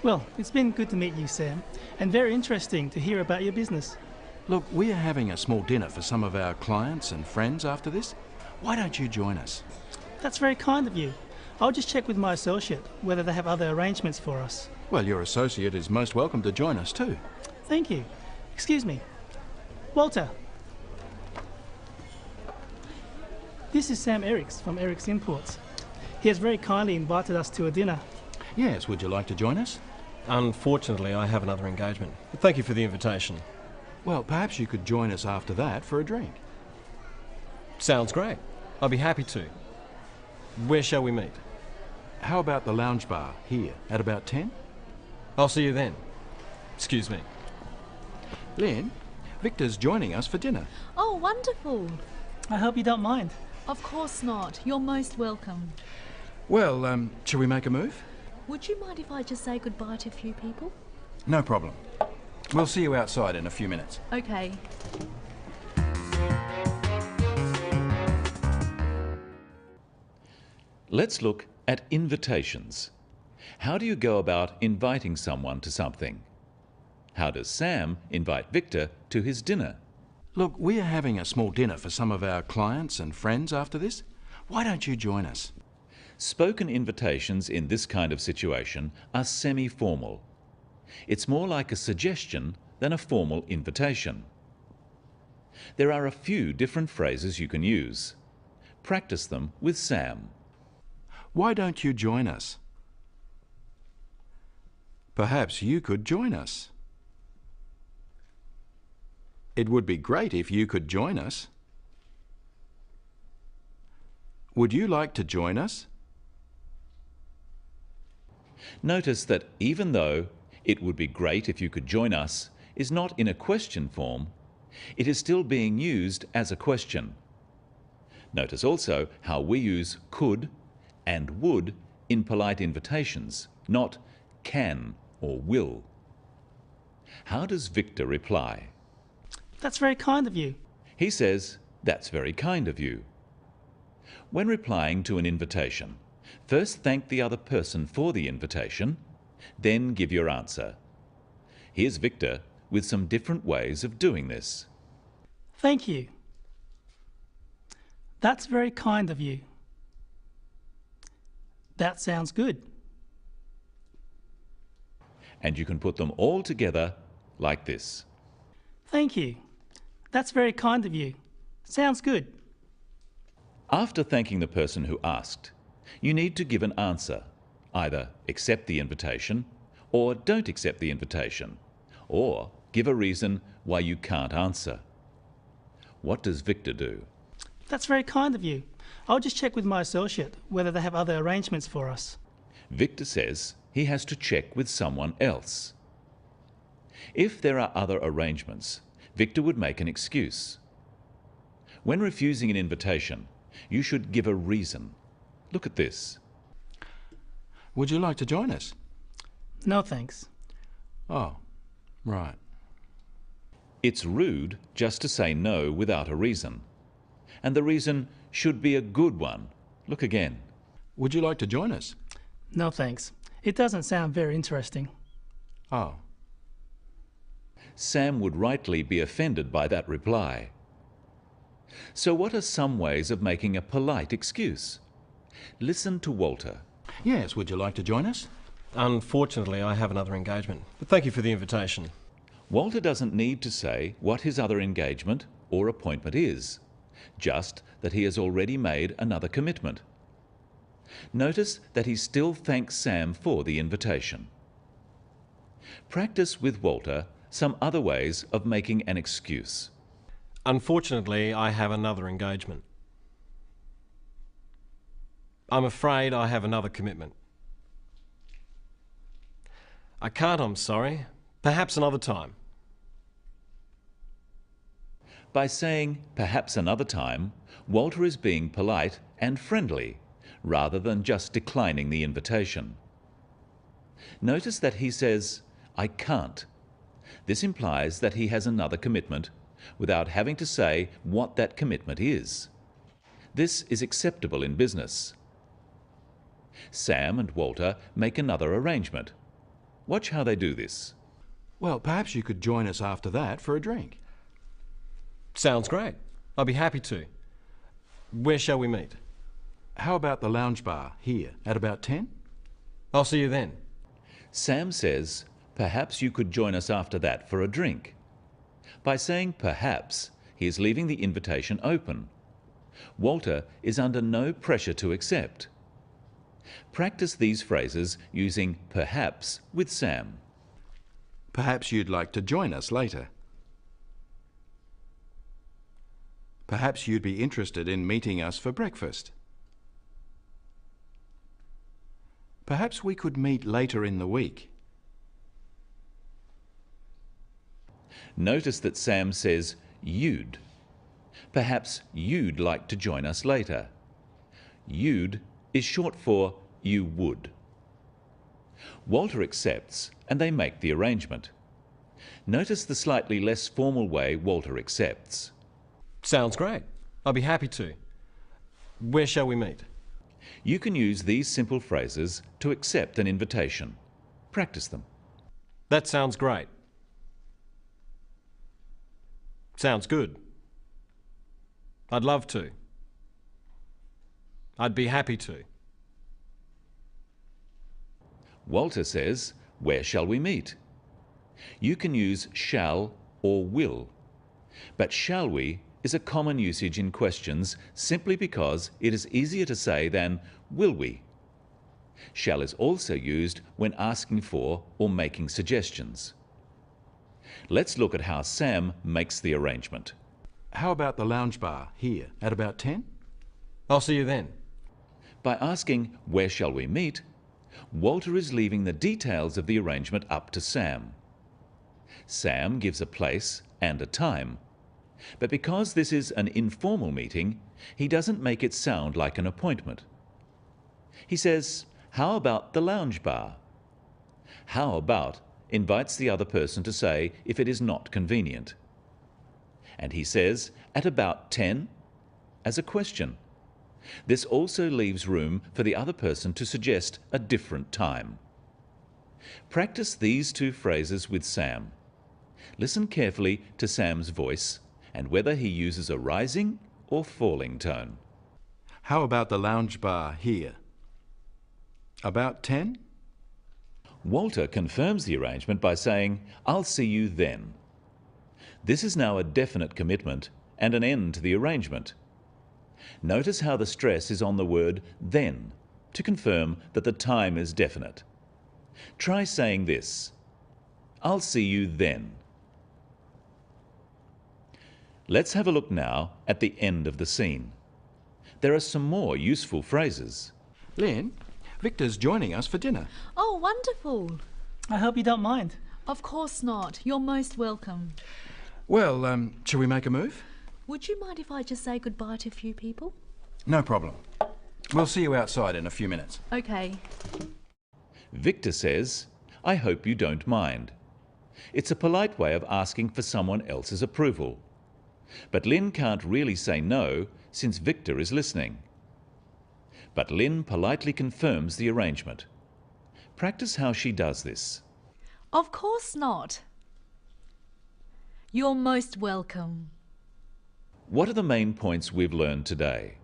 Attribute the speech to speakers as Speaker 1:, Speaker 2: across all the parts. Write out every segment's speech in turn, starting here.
Speaker 1: Well, it's been good to meet you, Sam, and very interesting to hear about your business.
Speaker 2: Look, we are having a small dinner for some of our clients and friends after this. Why don't you join us?
Speaker 1: That's very kind of you. I'll just check with my associate whether they have other arrangements for us.
Speaker 2: Well, your associate is most welcome to join us too.
Speaker 1: Thank you. Excuse me. Walter. This is Sam Eriks from Eriks Imports. He has very kindly invited us to a dinner.
Speaker 2: Yes, would you like to join us?
Speaker 3: Unfortunately, I have another engagement. But thank you for the invitation.
Speaker 2: Well, perhaps you could join us after that for a drink.
Speaker 3: Sounds great. I'll be happy to. Where shall we meet?
Speaker 2: How about the lounge bar here at about 10?
Speaker 3: I'll see you then. Excuse me.
Speaker 2: Lynn, Victor's joining us for dinner.
Speaker 4: Oh, wonderful.
Speaker 1: I hope you don't mind.
Speaker 4: Of course not. You're most welcome.
Speaker 2: Well, shall we make a move?
Speaker 4: Would you mind if I just say goodbye to a few people?
Speaker 2: No problem. We'll see you outside in a few minutes.
Speaker 4: Okay.
Speaker 5: Let's look at invitations. How do you go about inviting someone to something? How does Sam invite Victor to his dinner?
Speaker 2: Look, we are having a small dinner for some of our clients and friends after this. Why don't you join us?
Speaker 5: Spoken invitations in this kind of situation are semi-formal. It's more like a suggestion than a formal invitation. There are a few different phrases you can use. Practice them with Sam.
Speaker 2: Why don't you join us? Perhaps you could join us. It would be great if you could join us. Would you like to join us?
Speaker 5: Notice that even though "it would be great if you could join us" is not in a question form, it is still being used as a question. Notice also how we use could and would in polite invitations, not can or will. How does Victor reply?
Speaker 1: That's very kind of you.
Speaker 5: He says, "That's very kind of you." When replying to an invitation, first thank the other person for the invitation, then give your answer. Here's Victor with some different ways of doing this.
Speaker 1: Thank you. That's very kind of you. That sounds good.
Speaker 5: And you can put them all together like this.
Speaker 1: Thank you. That's very kind of you. Sounds good.
Speaker 5: After thanking the person who asked, you need to give an answer. Either accept the invitation, or don't accept the invitation, or give a reason why you can't answer. What does Victor do?
Speaker 1: That's very kind of you. I'll just check with my associate whether they have other arrangements for us.
Speaker 5: Victor says he has to check with someone else. If there are other arrangements, Victor would make an excuse. When refusing an invitation, you should give a reason. Look at this.
Speaker 2: Would you like to join us?
Speaker 1: No thanks.
Speaker 2: Oh, right.
Speaker 5: It's rude just to say no without a reason. And the reason should be a good one. Look again.
Speaker 2: Would you like to join us?
Speaker 1: No thanks. It doesn't sound very interesting.
Speaker 2: Oh.
Speaker 5: Sam would rightly be offended by that reply. So what are some ways of making a polite excuse? Listen to Walter.
Speaker 2: Yes, would you like to join us?
Speaker 3: Unfortunately, I have another engagement. But thank you for the invitation.
Speaker 5: Walter doesn't need to say what his other engagement or appointment is, just that he has already made another commitment. Notice that he still thanks Sam for the invitation. Practice with Walter some other ways of making an excuse.
Speaker 3: Unfortunately, I have another engagement. I'm afraid I have another commitment. I can't, I'm sorry. Perhaps another time.
Speaker 5: By saying perhaps another time, Walter is being polite and friendly, rather than just declining the invitation. Notice that he says, "I can't." This implies that he has another commitment without having to say what that commitment is. This is acceptable in business. Sam and Walter make another arrangement. Watch how they do this.
Speaker 2: Well, perhaps you could join us after that for a drink.
Speaker 3: Sounds great. I'll be happy to. Where shall we meet?
Speaker 2: How about the lounge bar here at about 10?
Speaker 3: I'll see you then.
Speaker 5: Sam says, perhaps you could join us after that for a drink. By saying perhaps, he is leaving the invitation open. Walter is under no pressure to accept. Practice these phrases using perhaps with Sam.
Speaker 2: Perhaps you'd like to join us later. Perhaps you'd be interested in meeting us for breakfast. Perhaps we could meet later in the week.
Speaker 5: Notice that Sam says you'd. Perhaps you'd like to join us later. You'd is short for you would. Walter accepts and they make the arrangement. Notice the slightly less formal way Walter accepts.
Speaker 3: Sounds great. I'll be happy to. Where shall we meet?
Speaker 5: You can use these simple phrases to accept an invitation. Practice them.
Speaker 3: That sounds great. Sounds good. I'd love to. I'd be happy to.
Speaker 5: Walter says, where shall we meet? You can use shall or will, but shall we is a common usage in questions simply because it is easier to say than will we. Shall is also used when asking for or making suggestions. Let's look at how Sam makes the arrangement.
Speaker 2: How about the lounge bar here at about 10?
Speaker 3: I'll see you then.
Speaker 5: By asking where shall we meet, Walter is leaving the details of the arrangement up to Sam. Sam gives a place and a time. But because this is an informal meeting, he doesn't make it sound like an appointment. He says, how about the lounge bar? How about invites the other person to say if it is not convenient. And he says, at about 10, as a question. This also leaves room for the other person to suggest a different time. Practice these two phrases with Sam. Listen carefully to Sam's voice and whether he uses a rising or falling tone.
Speaker 2: How about the lounge bar here? About 10?
Speaker 5: Walter confirms the arrangement by saying, I'll see you then. This is now a definite commitment and an end to the arrangement. Notice how the stress is on the word then to confirm that the time is definite. Try saying this, I'll see you then. Let's have a look now at the end of the scene. There are some more useful phrases.
Speaker 2: Lynn, Victor's joining us for dinner.
Speaker 4: Oh, wonderful.
Speaker 1: I hope you don't mind.
Speaker 4: Of course not. You're most welcome.
Speaker 2: Well, shall we make a move?
Speaker 4: Would you mind if I just say goodbye to a few people?
Speaker 2: No problem. We'll see you outside in a few minutes.
Speaker 4: Okay.
Speaker 5: Victor says, I hope you don't mind. It's a polite way of asking for someone else's approval. But Lynn can't really say no since Victor is listening. But Lynn politely confirms the arrangement. Practice how she does this.
Speaker 4: Of course not. You're most welcome.
Speaker 5: What are the main points we've learned today?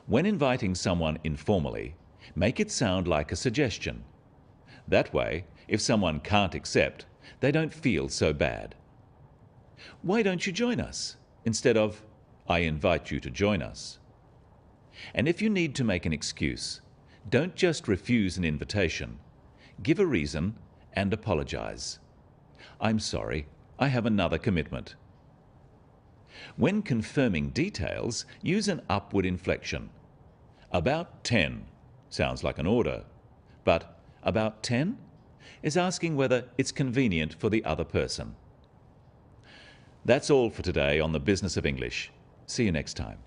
Speaker 5: When inviting someone informally, make it sound like a suggestion. That way, if someone can't accept, they don't feel so bad. Why don't you join us? Instead of, I invite you to join us. And if you need to make an excuse, don't just refuse an invitation. Give a reason and apologize. I'm sorry, I have another commitment. When confirming details, use an upward inflection. About 10 sounds like an order, but about 10 is asking whether it's convenient for the other person. That's all for today on the Business of English. See you next time.